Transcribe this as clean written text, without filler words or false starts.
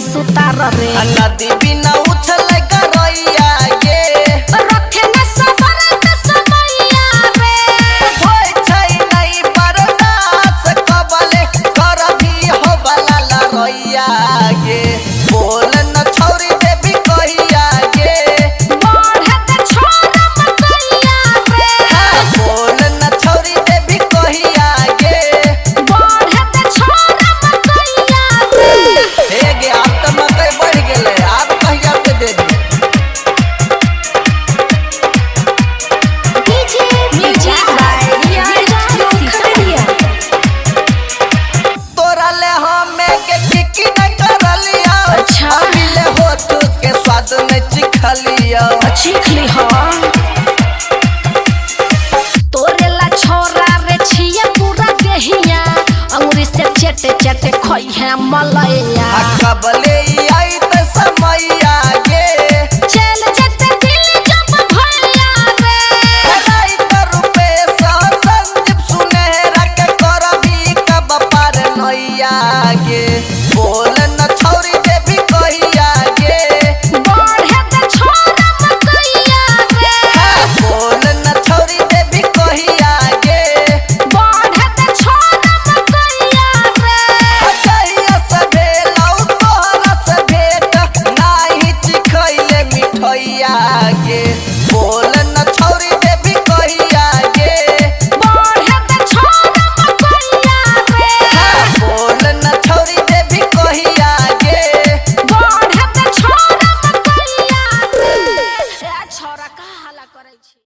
सुतार रे नदी बिना उछल करैया गे रखे न सबर त समैया रे होय छै नहीं बर्दाश्त कबले कर भी हो वाला लरैया गे बोल न छोरी देवी कहिया गे बढ़े त छोरा मकैया रे बोल न छोरी देवी कहिया गे बढ़े त छोरा मकैया रे हे गे अब त मकई बढ़ गेले अब कहिया के दे दी डीजे म्यूजिक बाय खड़िया तोरा ले हमें के किकी न करलिया अच्छा। मिले होठ के स्वाद में चिखलिया चीख ली हाँ तोरे ला छोरा रे छिए पूरा देहिया अंगुरी से चटे चटे खोई है मलैया कबले आई त समैया गे चल चटे दिल जब भैया रे राई त रुपे संदीप सुनहरा के करबी कब पार नैया गे बोल न छोरी देवी कहिया गे बढ़े त छोरा मकैया रे बोल न छोरी देवी कहिया गे बढ़े त छोरा मकैया रे कहिया से भेलौ तोहरा से भेट नाही चिखैले मिठैया गे बोल न छोरी देवी कहिया गे बढ़े त छोरा मकैया रे बोल न छोरी देवी कहिया गे बढ़े त छोरा मकैया रे छोरा का हाला करै छी।